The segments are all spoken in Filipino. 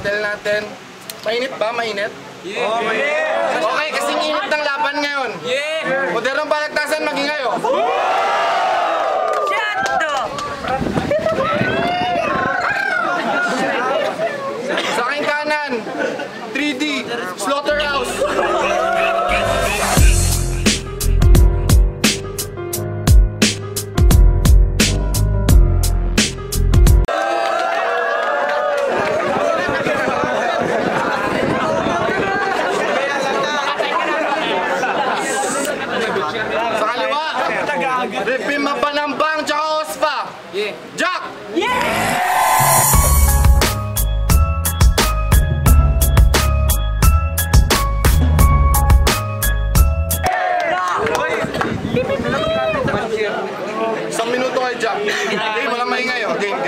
battle natin. Mainit ba? Mainit? Yeah! Oh, yeah! Okay, kasing init ng laban ngayon. Yeah! Modernong balagtasan maging ngayon. Sa aking kanan, 3D, Slaughterhouse. Sa kaliwa, Ripim Mapanambang, tsaka Ospa. Jack! Isang minuto kay Jack. Game, walang maingay oh. Game.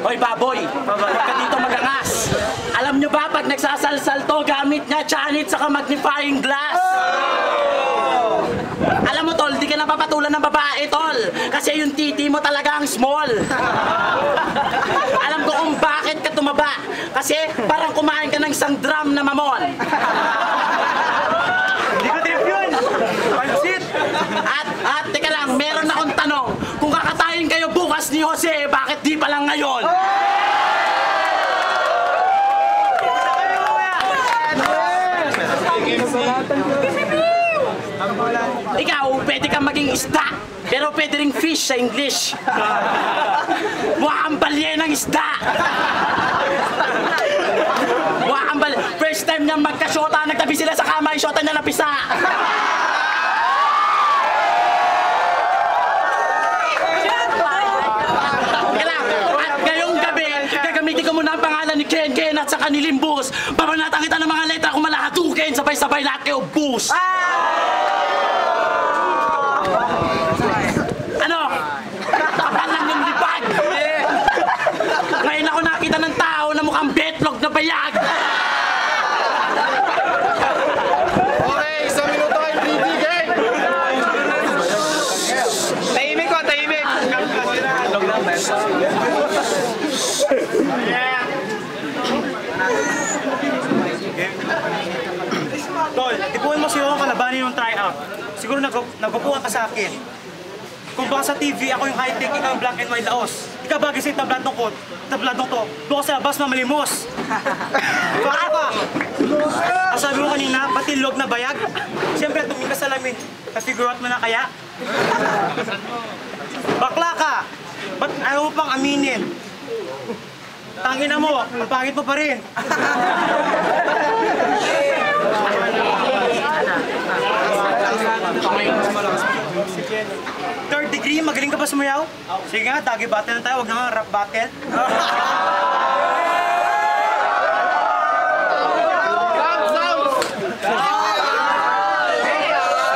Hoy baboy, huwag ka dito magangas. Alam nyo ba pag nagsasalsal to, gamit niya chanit saka magnifying glass. Alam mo tol, di ka napapatulan ng babae tol. Kasi yung titi mo talagang small. Alam ko kung bakit ka tumaba. Kasi parang kumain ka ng isang drum na mamon. Hindi ko trip yun. Pansit. At teka lang, meron akong tanong. Kung kakatayin kayo bukas ni Jose, bakit di pa lang ngayon? Ikaw, pwede kang maging isda, pero pwede ring fish sa English. Mukha kang balye ng isda. Mukha kang balye. First time niyang magka-shota, nagtabi sila sa kama, yung shota niya napisa. At ngayong gabi, gagamitin ko muna ang pangalan ni Ken at saka ni Limbus. Babanatan kita ng mga letra kung malahatukin, sabay-sabay lahat kayo bus. Ano? Kapal lang yung lipad. Ngayon ako nakita ng tao na mukhang betlog na bayag. Okay, isang minuto kay 3D game. Tahimik ko, tahimik! Tol, ipuin mo si Oong kalabanin yung tryout. Siguro nagupuan ka sa akin. Kung baka sa TV, ako yung high-tech, ikaw yung black and white laos. Ikaw ba gising tablad ng kot, tablad ng to, doon ka sa labas mamalimos. Baka pa! Ang sabi mo kanina, patilog na bayag. Siyempre, tumingin ka sa lamin. Na-figure out mo na kaya? Bakla ka! Ba't ayaw mo pang aminin? Tangina mo, ang pangit mo pa rin. Third degree, magaling ka ba sumayaw? Sige nga, dagi battle na tayo, huwag na nga rap battle.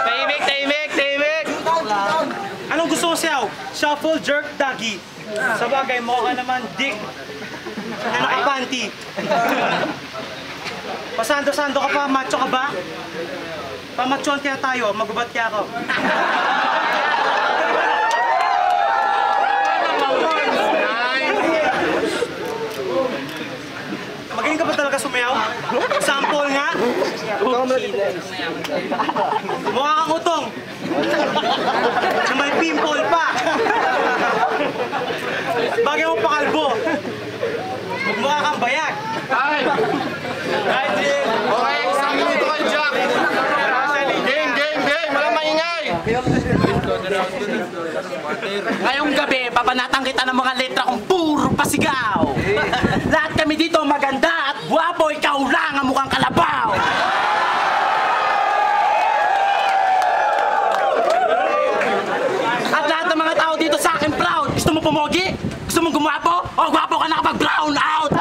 Tahimik! Anong gusto mo sayaw? Shuffle, jerk, dagi. Sa bagay, mukha ka naman dick na nakapanty. Pasando-sando ka pa, macho ka ba? Pamachuan kaya tayo, magubat kaya ako. Magaling ka ba talaga sumayaw? Sample nga? Mukha kang utong. Na may pimple pa. Bagay mo pa kalbo. Mukha kang bayag. Okay, isang minuto kay Jack. Game, walang maingay. Ngayong gabi, papanatang kita ng mga letra kung puro pasigaw. Lahat kami dito maganda at guwapo, ikaw lang ang mukhang kalabaw. At lahat ng mga tao dito sa akin proud. Gusto mo pumogi? Gusto mong gumwapo? O gwapo ka na kapag brown out?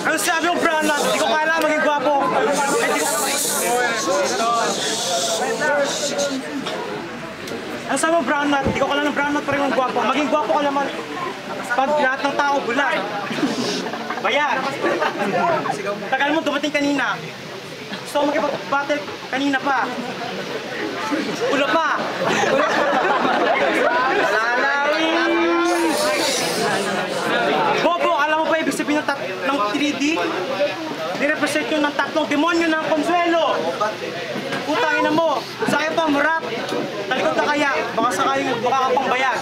Ano sabi yung brown nut? Hindi ko kala maging gwapo. Ano sabi yung brown nut? Hindi ko kala ng brown nut pa rin yung gwapo. Maging gwapo ka naman pag lahat ng tao bulag. Bayan. Tagal mo dumating kanina. Gusto ko makipag-battle kanina pa. Una pa. Bobo, alam mo pa ibig sabihin ng 3D? Nirepresent yun ng tatlong demonyo ng Consuelo. Putangin na mo, sakit pa, marap. Talikod ka kaya, baka sakaling mukha ka pang bayag.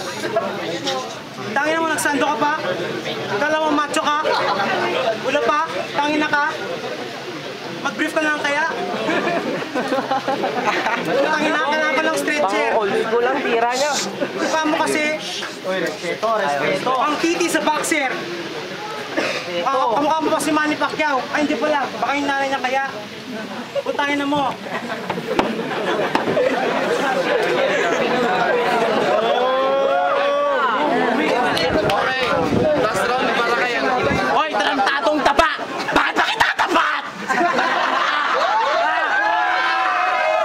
Tangin mo, nagsando ka pa? Kala mo macho ka? Wala pa? Tangin na ka? Mag-brief ka lang kaya? Tangin na, kailangan pa lang stretcher. Ko lang, tira niya. Mukha mo kasi, ang titi sa boxer. Kamukha mo pa si Manny Pacquiao. Ay, hindi pala. Baka yung nanay niya kaya. Putangin na mo. Okay, last round para kayo. Hoy, tarantadong taba! Bakit ba kita tapat?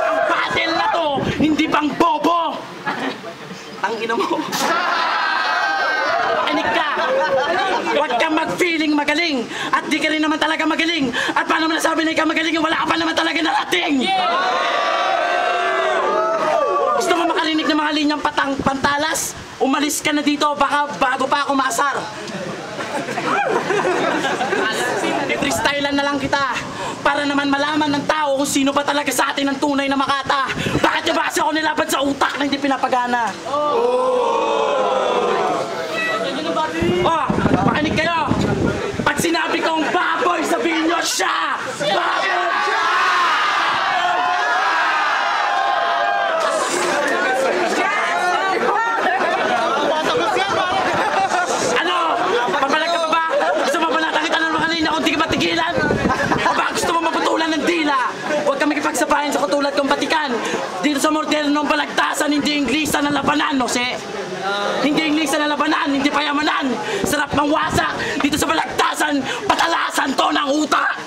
Ang battle na to, hindi pang bobo! Ang ina mo. Anik ka! Huwag kang mag-feeling magaling! At di ka rin naman talaga magaling! At paano mo nasabi na ikaw magaling? Wala ka pa naman talaga narating! Gusto mo makarinig ng mga linyang pantalas? Umalis ka na dito, baka bago pa ako maasar. Freestylean na lang kita para naman malaman ng tao kung sino ba talaga sa atin ang tunay na Makata. Bakit niya ba kasi ako nilaban sa utak na hindi pinapagana? Oh, makinig kayo! Pag sinabi kong baboy, sabihin niyo siya! Baboy siya! Ano? Papalag ka pa ba? Gusto mo ba natangita ng mga linya kung di ka matigilan? O ba gusto mo maputulan ng dila? Huwag kang makipagsabayan sa katulad kong batikan. Dito sa modernong balagtasan, hindi Inglisa ng labanan, no, si? Hindi Inglisa ng labanan, hindi payamanan. Sarap ng wasak. Dito sa balagtasan, patalasan to ng utak.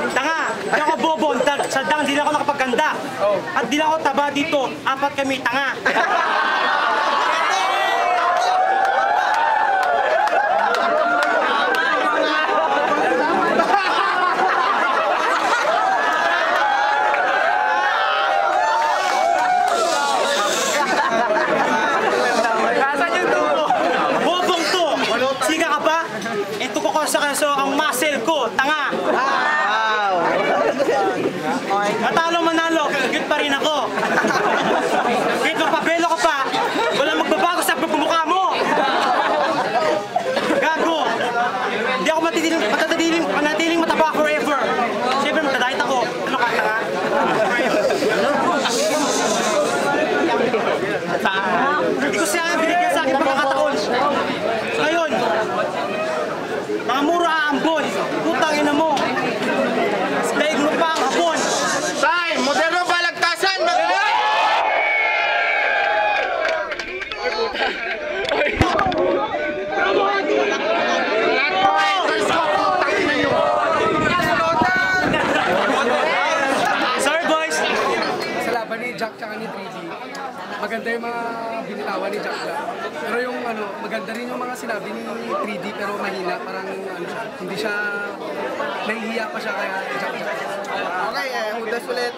Tanga! Di ako bobo, sadyang di na ako nakapaganda. At di na ako taba dito, apat kami tanga. Bobong to! Siga ka ba? Ito ko sa kaso ang muscle ko, tanga! Matalo manalo, good pa rin ako. Kahit magpabelo ka pa, walang magbabago sa pagmumukha mo. Gago. Hindi ako manatiling mataba forever. Siyempre matadahit ako. Ano ka, tanga? Hindi ko siya binigyan sa akin pagkakataon. Ngayon, mga mura aambon. Putang ina mo. Daig mo pa ang hapon. Time! Moderno balagtasan! Sorry boys. Sa laban ni Jack tsaka ni 3D, maganda yung mga binitawan ni Jack Jack. Pero yung ano, maganda rin yung mga sinabi ni 3D pero mahina, parang ano siya, hindi siya, nahihiya pa siya kaya Jack Jack. Okay, udas ulit.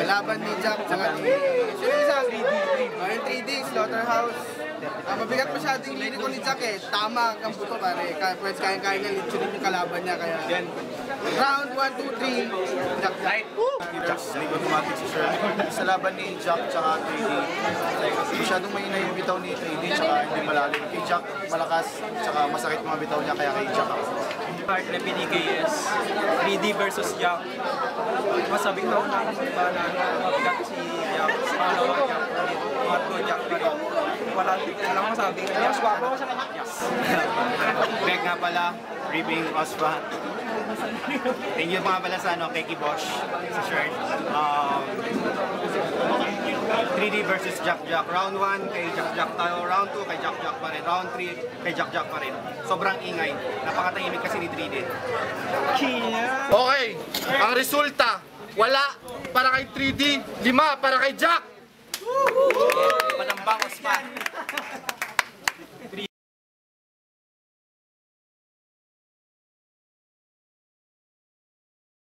Laban ni Jack tsaka ni... Sino isa? 3D. Yung 3D, Slaughterhouse. Mabigat masyado yung liriko ni Jack eh. Tama ang buto pare. Pwede kaya niya, litsunin yung kalaban niya. Kaya round 1, 2, 3. Jack Jack. Jack, hindi automatic si Sir. Sa laban ni Jack tsaka 3D, masyadong mahina yung bitaw ni 3D tsaka hindi malalim. Kay Jack, malakas tsaka masakit mga bitaw niya kaya kay Jack ako. Part na binigay is 3D versus Jack. Masabi ko na mabigat si Jack. Paano Jack pa rin. Jack pa rin. Wala masabi. Yes. Greg nga pala, Ribbing Osva. Thank you mga pala sa kay Kibosh, sa shirt. 3D versus Jack Jack. Round 1 kay Jack Jack tayo. Round 2 kay Jack Jack pa rin. Round 3 kay Jack Jack pa rin. Sobrang ingay. Napakatahimik kasi ni 3D. Okay, ang resulta, wala para kay 3D, 5 para kay Jack! Panambang Osman.